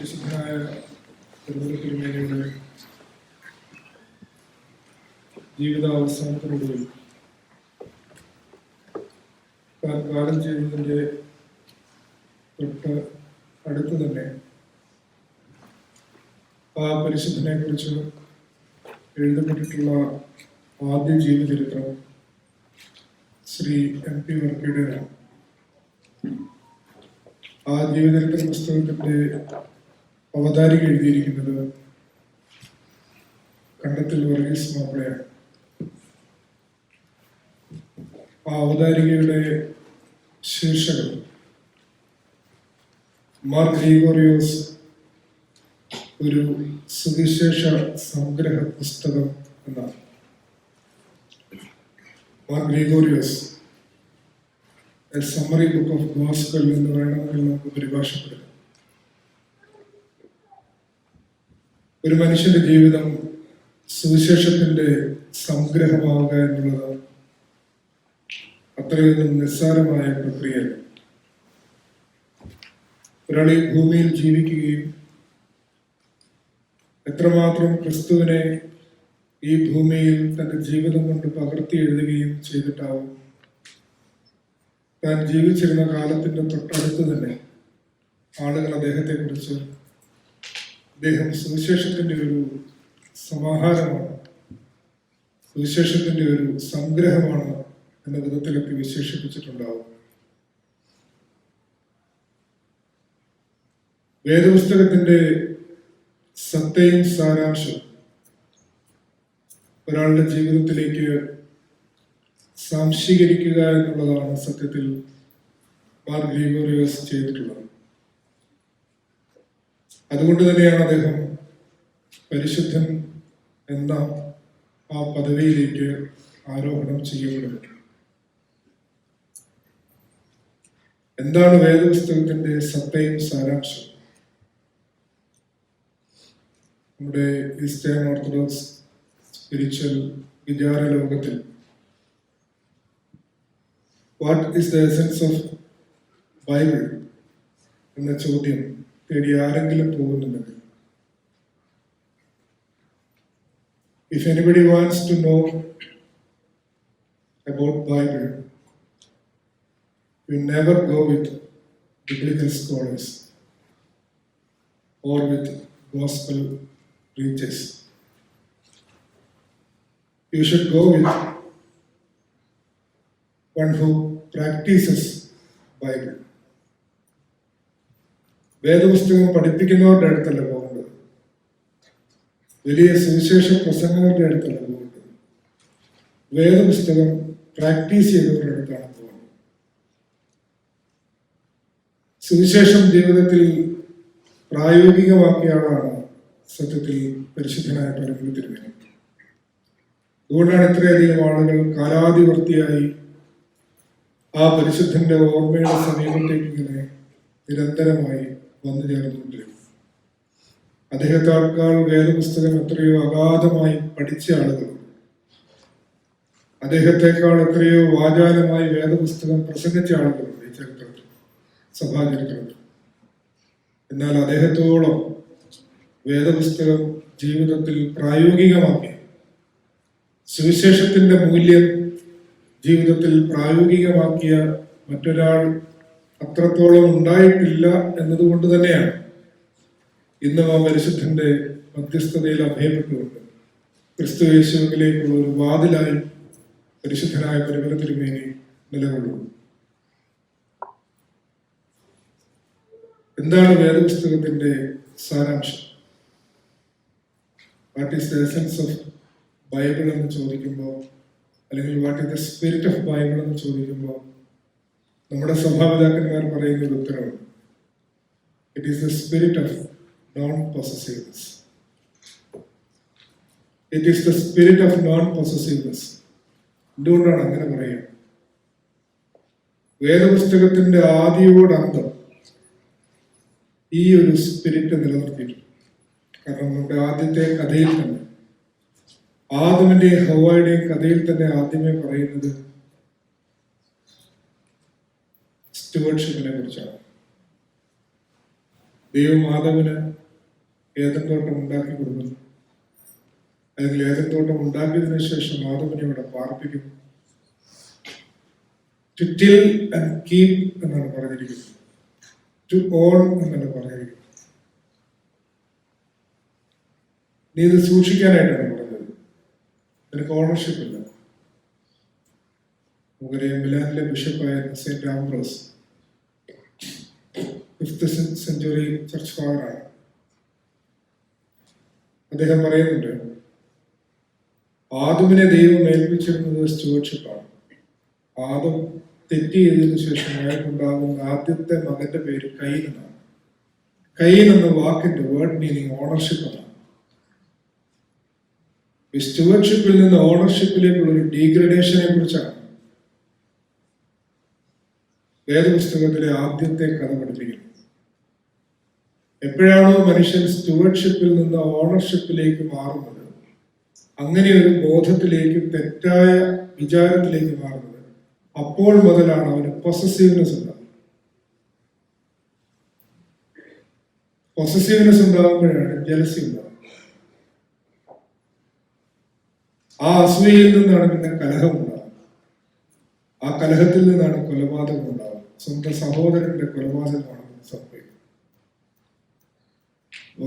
വിശുദ്ധനായ തിരുമേനിയുടെ ജീവിതാവസാനത്തോടുകൂടി താൻ കാലം ചെയ്യുന്നതിൻ്റെ തൊട്ട് അടുത്ത് തന്നെ ആ പരിശുദ്ധനെ കുറിച്ച് എഴുതപ്പെട്ടിട്ടുള്ള ആദ്യ ജീവചരിത്രം ശ്രീ MP വർക്കിയുടേതാണ്. ആ ജീവചരിത്ര പുസ്തകത്തിന്റെ അവതാരിക എഴുതിയിരിക്കുന്നത് കണ്ടത്തിൽ വർഗീസ് മാപ്പിളയാണ്. ആ അവതാരികയുടെ ശീർഷകം മാർ ഗ്രിഗോറിയോസ് ഒരു സുവിശേഷ സംഗ്രഹ പുസ്തകം എന്നാണ്. Mar Gregorios A summary book of gospel എന്ന് വേണമെങ്കിൽ നമുക്ക് പരിഭാഷപ്പെടുത്താം. ഒരു മനുഷ്യന്റെ ജീവിതം സുവിശേഷത്തിന്റെ സംഗ്രഹമാവുക എന്നുള്ളത് അത്രയൊന്നും നിസ്സാരമായ പ്രക്രിയയല്ല. ഒരാൾ ഈ ഭൂമിയിൽ ജീവിക്കുകയും എത്രമാത്രം ക്രിസ്തുവിനെ ഈ ഭൂമിയിൽ തന്റെ ജീവിതം കൊണ്ട് പകർത്തി എഴുതുകയും ചെയ്തിട്ടാവും താൻ ജീവിച്ചിരുന്ന കാലത്തിന്റെ തൊട്ടടുത്ത് തന്നെ ആളുകൾ അദ്ദേഹത്തെ കുറിച്ച് അദ്ദേഹം സുവിശേഷത്തിന്റെ ഒരു സമാഹാരമാണ്, സുവിശേഷത്തിന്റെ ഒരു സംഗ്രഹമാണ് എന്ന വിധത്തിലൊക്കെ വിശേഷിപ്പിച്ചിട്ടുണ്ടാവും. വേദപുസ്തകത്തിന്റെ സത്തയും സാരാംശവും ഒരാളുടെ ജീവിതത്തിലേക്ക് സാംശീകരിക്കുക എന്നുള്ളതാണ് സത്യത്തിൽ മാർ ഗ്രിഗോറിയോസ് ചെയ്തിട്ടുള്ളത്. അതുകൊണ്ട് തന്നെയാണ് അദ്ദേഹം പരിശുദ്ധൻ എന്ന ആ പദവിയിലേക്ക് ആരോഹണം ചെയ്യപ്പെടുന്നത്. എന്താണ് വേദപുസ്തകത്തിന്റെ സത്തയും സാരാംശവും? നമ്മുടെ ഈസ്റ്റേൺ ഓർത്തഡോക്സ് സ്പിരിച്വൽ വിചാര ലോകത്തിൽ what is the essence of Bible എന്ന ചോദ്യം തേടി ആരെങ്കിലും പോകുന്നുണ്ടെങ്കിൽ, if anybody wants to know about Bible, you never go with biblical scholars or with gospel preachers. You should go with one who practices Bible. വേദപുസ്തകം പഠിപ്പിക്കുന്നവരുടെ അടുത്തല്ല പോകേണ്ടത്, വലിയ സുവിശേഷ പ്രസംഗങ്ങളുടെ അടുത്തല്ല പോകേണ്ടത്, വേദപുസ്തകം പ്രാക്ടീസ് ചെയ്തവരുടെ അടുത്താണ് പോകുന്നത്. സുവിശേഷം ജീവിതത്തിൽ പ്രായോഗികമാക്കിയ ആളാണ് സത്യത്തിൽ പരിശുദ്ധനായ പരമ തിരുമേനി. അതുകൊണ്ടാണ് ഇത്രയധികം ആളുകൾ കാലാതിവർത്തിയായി ആ പരിശുദ്ധന്റെ ഓർമ്മയുടെ സമീപത്തേക്ക് ഇങ്ങനെ നിരന്തരമായി വന്നു ചേർന്നുകൊണ്ടിരുന്നു. അദ്ദേഹത്തെക്കാൾ വേദപുസ്തകം എത്രയോ അഗാധമായി പഠിച്ച ആളുകളുണ്ട്. അദ്ദേഹത്തെക്കാൾ എത്രയോ വാചാലമായി വേദപുസ്തകം പ്രസംഗിച്ച ആളുകളുണ്ട് ഈ ചരിത്രത്തിൽ, സഭാചരിത്രത്തിൽ. എന്നാൽ അദ്ദേഹത്തോളം വേദപുസ്തകം ജീവിതത്തിൽ പ്രായോഗികമാക്കി സുവിശേഷത്തിന്റെ മൂല്യം ജീവിതത്തിൽ പ്രായോഗികമാക്കിയ മറ്റൊരാൾ അത്രത്തോളം ഉണ്ടായിട്ടില്ല എന്നതുകൊണ്ട് തന്നെയാണ് ഇന്ന് ആ പരിശുദ്ധന്റെ മധ്യസ്ഥതയിൽ അഭയപ്പെട്ടുകൊണ്ട് ക്രിസ്തു യേശുവിലേക്കുള്ള ഒരു വാതിലായി പരിശുദ്ധനായ പരമ തിരുമേനി നിലകൊള്ളുന്നു. എന്താണ് വേദപുസ്തകത്തിന്റെ സാരാംശം? What is the essence of Bible എന്ന് ചോദിക്കുമ്പോൾ, അല്ലെങ്കിൽ what is the spirit of Bible എന്ന് ചോദിക്കുമ്പോൾ, നമ്മുടെ സഭാപിതാക്കന്മാർ പറയുന്ന ഒരു ഉത്തരവാണ്, it is the spirit of non possessiveness. It is the spirit of non possessiveness. എന്തുകൊണ്ടാണ് അങ്ങനെ പറയുക? വേദപുസ്തകത്തിന്റെ ആദിയോട് അന്തം ഈ ഒരു സ്പിരിറ്റ് നിലനിർത്തിയിട്ടുണ്ട്. കാരണം നമ്മുടെ ആദ്യത്തെ കഥയിൽ തന്നെ, ആദമിന്റെയും ഹവ്വയുടെയും കഥയിൽ തന്നെ ആദ്യമേ പറയുന്നത് സ്റ്റുവർഡ്ഷിപ്പിനെ കുറിച്ചാണ്. ദൈവം ആദമിന് ഏദൻ തോട്ടം ഉണ്ടാക്കി കൊടുക്കുന്നു, അല്ലെങ്കിൽ ഏദൻ തോട്ടം ഉണ്ടാക്കിയതിനു ശേഷം ആദമിനെ ഇവിടെ പാർപ്പിക്കുന്നു. ടു ടിൽ ആൻഡ് കീപ് എന്നാണ് പറഞ്ഞിരിക്കുന്നത്, ടു ഓൺ എന്നാണ് പറഞ്ഞിരിക്കുന്നത്. നീ ഇത് സൂക്ഷിക്കാനായിട്ടാണ് പറഞ്ഞത്. നിനക്ക് ഓണർഷിപ്പ് ഇല്ല. നമുക്കറിയാം, മിലാനിലെ ബിഷപ്പായ saint Ambrose 5th century church ഫാദറാണ്. അദ്ദേഹം പറയുന്നുണ്ട്, ആദമിനെ ദൈവം ഏൽപ്പിച്ചിരുന്നത് സ്റ്റുവർഷിപ്പാണ്. ആദം തെറ്റ് ചെയ്തതിനു ശേഷം അയാൾക്കുണ്ടാകുന്ന ആദ്യത്തെ മകന്റെ പേര് കയീൻ എന്നാണ്. കയീൻ എന്ന വാക്കിന്റെ വേർഡ് മീനിങ് ഓണർഷിപ്പ് എന്നാണ്. ഈ സ്റ്റുവർഷിപ്പിൽ നിന്ന് ഓണർഷിപ്പിലേക്കുള്ള ഒരു ഡീഗ്രഡേഷനെ കുറിച്ചാണ് വേദപുസ്തകത്തിലെ ആദ്യത്തെ കഥ പഠിപ്പിക്കുന്നത്. എപ്പോഴാണോ മനുഷ്യൻ സ്റ്റുവർഷിപ്പിൽ നിന്ന് ഓണർഷിപ്പിലേക്ക് മാറുന്നത്, അങ്ങനെ ഒരു ബോധത്തിലേക്ക്, തെറ്റായ വിചാരത്തിലേക്ക് മാറുന്നത്, അപ്പോൾ മുതലാണ് അവന് പൊസസീവ്നെസ് ഉണ്ടാകുന്നത്. പൊസസീവ്നെസ് ഉണ്ടാകുമ്പോഴാണ് ജലസി ഉണ്ടാകുന്നത്. ആ അസൂയയിൽ നിന്നാണ് പിന്നെ കലഹം ഉണ്ടാകുന്നത്. ആ കലഹത്തിൽ നിന്നാണ് കൊലപാതകം ഉണ്ടാകുന്നത്. സ്വന്തം സഹോദരന്റെ കൊലപാതകമാണ് സംഭവിക്കുന്നത്.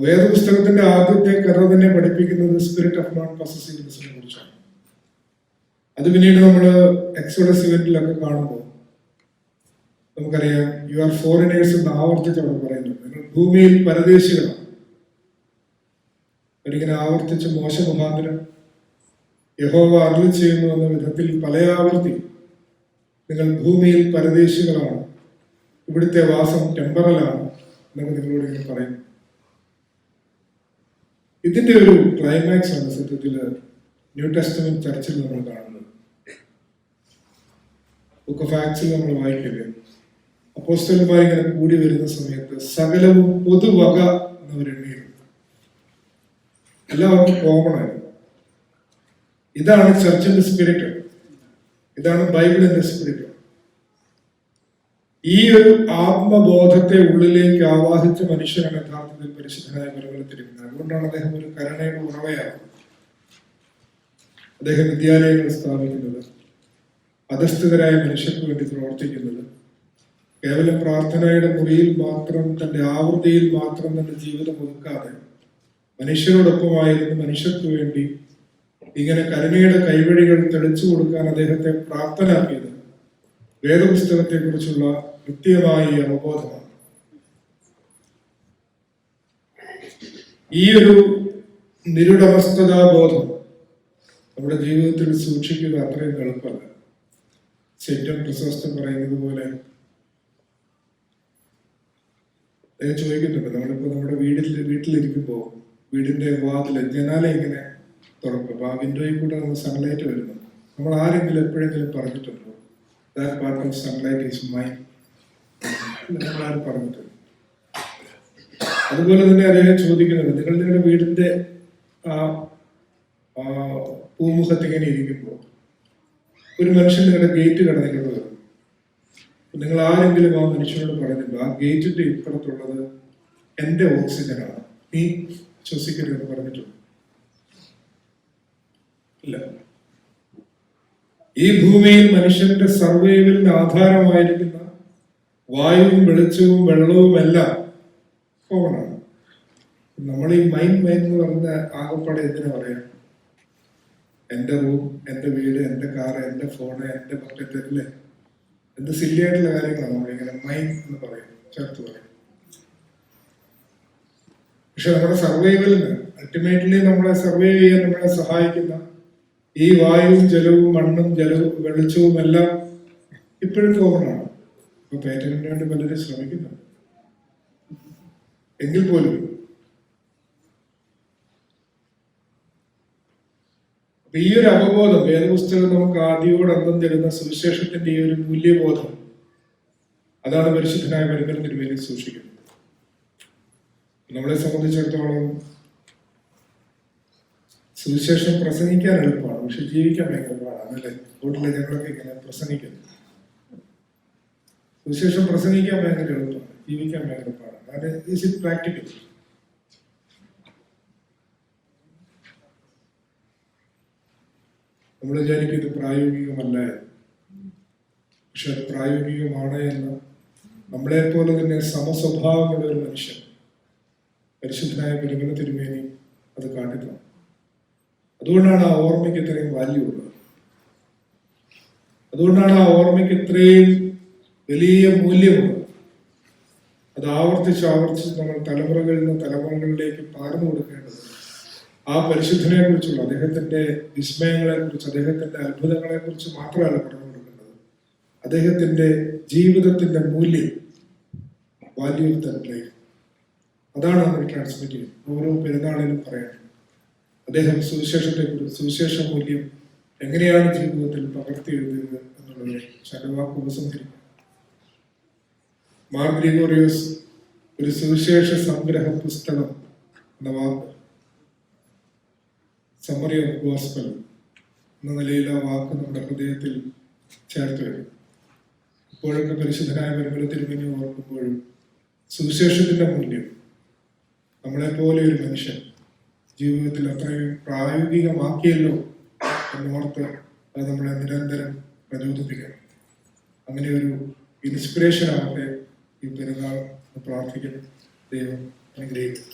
വേദപുസ്തകത്തിന്റെ ആദ്യത്തെ കഥ തന്നെ പഠിപ്പിക്കുന്നത് സ്പിരിറ്റ് ഓഫ് നോൺ പൊസസീവ്നെസിനെ കുറിച്ചാണ്. അത് പിന്നീട് നമ്മൾ എക്സോഡസ് ഇവന്റിലൊക്കെ കാണുമ്പോൾ നമുക്കറിയാം, യു ആർ ഫോറിനേഴ്സ് എന്ന് ആവർത്തിച്ച് അവിടെ പറയുന്നത്. നിങ്ങൾ ഭൂമിയിൽ പരദേശികളാണ്. ഒരിങ്ങനെ ആവർത്തിച്ച് മോശ മുഖാന്തരം യഹോവ അരുളി ചെയ്യുന്നു എന്ന വിധത്തിൽ പല ആവർത്തി നിങ്ങൾ ഭൂമിയിൽ പരദേശികളാണ്, ഇവിടുത്തെ വാസം ടെമ്പറലാണ് എന്നൊക്കെ നിങ്ങളോട് ഇങ്ങനെ പറയും. ഇതിന്റെ ഒരു ക്ലൈമാക്സ് ആണ് സത്യത്തിൽ ന്യൂ ടെസ്റ്റമെന്റ് ചർച്ചിൽ നമ്മൾ കാണുന്നത്. ബുക്ക് ഓഫ് ആക്ട്സിൽ നമ്മൾ വായിക്കില്ലേ, അപ്പോസ്തലന്മാർ ഇങ്ങനെ കൂടി വരുന്ന സമയത്ത് സകലവും പൊതുവക എന്നവരെണ്ണിയിരുന്നു. എല്ലാവർക്കും കോമൺ ആയിരുന്നു. ഇതാണ് ചർച്ചിന്റെ സ്പിരിറ്റ്, ഇതാണ് ബൈബിളിന്റെ സ്പിരിറ്റ്. ഈ ഒരു ആത്മബോധത്തെ ഉള്ളിലേക്ക് ആവാഹിച്ച മനുഷ്യനാണ് യഥാർത്ഥത്തിൽ പരിശുദ്ധനായ പരമത്തിരിക്കുന്നത്. അതുകൊണ്ടാണ് അദ്ദേഹം ഒരു കരുണയുടെ ഉറവയാകുന്നത്. അദ്ദേഹം വിദ്യാലയങ്ങൾ സ്ഥാപിക്കുന്നത്, അധസ്ഥിതരായ മനുഷ്യർക്ക് വേണ്ടി പ്രവർത്തിക്കുന്നത്, കേവലം പ്രാർത്ഥനയുടെ മുറിയിൽ മാത്രം, തന്റെ ആവൃത്തിയിൽ മാത്രം തന്റെ ജീവിതം ഒതുക്കാതെ മനുഷ്യരോടൊപ്പമായിരുന്നു മനുഷ്യർക്ക് വേണ്ടി ഇങ്ങനെ കരുണയുടെ കൈവഴികൾ തെളിച്ചു കൊടുക്കാൻ അദ്ദേഹത്തെ പ്രാപ്തനാക്കിയത് വേദപുസ്തകത്തെ കുറിച്ചുള്ള കൃത്യമായ അവബോധമാണ്. ഈ ഒരു നിരുടമസ്ഥതാബോധം നമ്മുടെ ജീവിതത്തിൽ സൂക്ഷിക്കുക അത്രയും എളുപ്പമല്ല. സെന്റ് ക്രിസോസ്റ്റം പറയുന്നത് പോലെ ചോദിക്കുന്നുണ്ട്, നമ്മളിപ്പോ നമ്മുടെ വീട്ടിലിരിക്കുമ്പോൾ വീടിന്റെ വാതില് ജനാല ഇങ്ങനെ തുറക്കും. അപ്പൊ ആ വിൻഡോയിൽ കൂടെ നമ്മൾ സൺലൈറ്റ് വരുന്നു. നമ്മൾ ആരെങ്കിലും എപ്പോഴെങ്കിലും പറഞ്ഞിട്ടുണ്ടോ that part of sunlight is mine? നമ്മളാരും പറഞ്ഞിട്ടുണ്ട്. അതുപോലെ തന്നെ അദ്ദേഹം ചോദിക്കുന്നുണ്ട്, നിങ്ങളുടെ വീടിന്റെ ആ പൂമുഖത്ത് ഇങ്ങനെ ഇരിക്കുമ്പോൾ ഒരു മനുഷ്യൻ നിങ്ങളുടെ ഗേറ്റ് കടന്നിട്ട് വരും. നിങ്ങൾ ആരെങ്കിലും ആ മനുഷ്യനോട് പറഞ്ഞിട്ടുണ്ടോ ആ ഗേറ്റിന്റെ ഇപ്പുറത്തുള്ളത് എന്റെ ഓക്സിജനാണ്, നീ ശ്വസിക്കരുതെന്ന് പറഞ്ഞിട്ടുണ്ട്? ഇല്ല. ഈ ഭൂമിയിൽ മനുഷ്യന്റെ സർവൈവലിന് ആധാരമായിരിക്കുന്ന വായുവും വെളിച്ചവും വെള്ളവും എല്ലാം കോമണാണ്. നമ്മൾ ഈ മൈൻ എന്ന് പറഞ്ഞ ആകപ്പാടെ എന്തിനാ പറയാ? എന്റെ റൂം, എന്റെ വീട്, എന്റെ കാറ്, എന്റെ ഫോണ്, എന്റെ ബക്കറ്റ്, അല്ലേ? എന്ത് സില്ലിയായിട്ടുള്ള കാര്യങ്ങളാണ് നമ്മളിങ്ങനെ മൈൻ എന്ന് പറയും, ചേർത്ത് പറയും. പക്ഷെ നമ്മുടെ സർവൈവലിന് അൾട്ടിമേറ്റ്ലി നമ്മളെ സർവൈവ് ചെയ്യാൻ നമ്മളെ സഹായിക്കുന്ന ഈ വായുവും ജലവും മണ്ണും വെളിച്ചവും എല്ലാം ഇപ്പോഴും കോമണാണ്. ഇപ്പൊ പേറ്റന്റിന് വേണ്ടി പലരും ശ്രമിക്കുന്നുണ്ട്. എങ്കിൽ പോലും ഈ ഒരു അവബോധം, വേദപുസ്തകം നമുക്ക് ആദ്യോടന്തം തരുന്ന സുവിശേഷത്തിന്റെ ഈ ഒരു മൂല്യബോധം, അതാണ് പരിശുദ്ധനായ പരമ്പരയുടെ തിരുമേനിയിൽ സൂക്ഷിക്കുന്നത്. നമ്മളെ സംബന്ധിച്ചിടത്തോളം സുവിശേഷം പ്രസംഗിക്കാൻ എളുപ്പമാണ്, പക്ഷെ ജീവിക്കാൻ ഭയങ്കര പാടാണ്, അല്ലേ? വീട്ടിലെ ഞങ്ങളൊക്കെ ഇങ്ങനെ പ്രസംഗിക്കുന്നു. സുവിശേഷം പ്രസംഗിക്കാൻ ഭയങ്കര എളുപ്പമാണ്, ജീവിക്കാൻ ഭയങ്കര പാടാണ്. അത് ഈസ് ഇറ്റ് പ്രാക്ടിക്കൽ? നമ്മൾ വിചാരിക്കും ഇത് പ്രായോഗികമല്ല എന്ന്. പക്ഷെ അത് പ്രായോഗികമാണ് എന്ന് നമ്മളെപ്പോലെ തന്നെ സമസ്വഭാവമുള്ള ഒരു മനുഷ്യൻ, പരിശുദ്ധനായ പരിമല തിരുമേനി അത് കാട്ടിത്തന്നു. അതുകൊണ്ടാണ് ആ ഓർമ്മയ്ക്ക് ഇത്രയും വാല്യൂ ഉള്ളത്. അതുകൊണ്ടാണ് ആ ഓർമ്മയ്ക്ക് ഇത്രയും വലിയ മൂല്യമുള്ളത്. അത് ആവർത്തിച്ച് നമ്മൾ തലമുറകളിൽ നിന്ന് തലമുറകളിലേക്ക് പകർന്നു കൊടുക്കേണ്ടത് ആ പരിശുദ്ധനെ കുറിച്ചുള്ള അദ്ദേഹത്തിന്റെ വിസ്മയങ്ങളെ കുറിച്ച്, അദ്ദേഹത്തിന്റെ അത്ഭുതങ്ങളെ കുറിച്ച് മാത്രമല്ല പറഞ്ഞു കൊടുക്കേണ്ടത്. അദ്ദേഹത്തിന്റെ ജീവിതത്തിന്റെ മൂല്യം, വാല്യൂ ഓഫ് ദാറ്റ് ലൈഫ്, അതാണ് നമ്മൾ ട്രാൻസ്മിറ്റ് ചെയ്യുന്നത്. ഓരോ പെരുന്നാളിലും പറയണം അദ്ദേഹം സുവിശേഷത്തെക്കുറിച്ച്, സുവിശേഷ മൂല്യം എങ്ങനെയാണ് ജീവിതത്തിൽ പകർത്തി എഴുതിയത് എന്നുള്ളത് ശരവാക്ക് ഉപസംഹരിക്കും. മാർ ഗ്രിഗോറിയോസ് ഒരു സുവിശേഷ സംഗ്രഹ പുസ്തകം എന്ന വാക്ക്, സമ്മറി ഓഫ് ഗോസ്പൽ എന്ന നിലയിൽ ആ വാക്ക് നമ്മുടെ ഹൃദയത്തിൽ ചേർത്ത് വരും. ഇപ്പോഴൊക്കെ പരിശുദ്ധനായ പരിമല തിരുമേനി ഓർക്കുമ്പോഴും സുവിശേഷത്തിന്റെ മൂല്യം നമ്മളെപ്പോലെ ഒരു മനുഷ്യൻ ജീവിതത്തിൽ അത്രയും പ്രായോഗികമാക്കിയല്ലോ എന്നോർത്ത് അത് നമ്മളെ നിരന്തരം പ്രചോദിപ്പിക്കണം. അങ്ങനെ ഒരു ഇൻസ്പിറേഷൻ ആവട്ടെ ഈ പെരുന്നാൾ പ്രാർത്ഥിക്കുന്നു. ദൈവം അനുഗ്രഹിക്കും.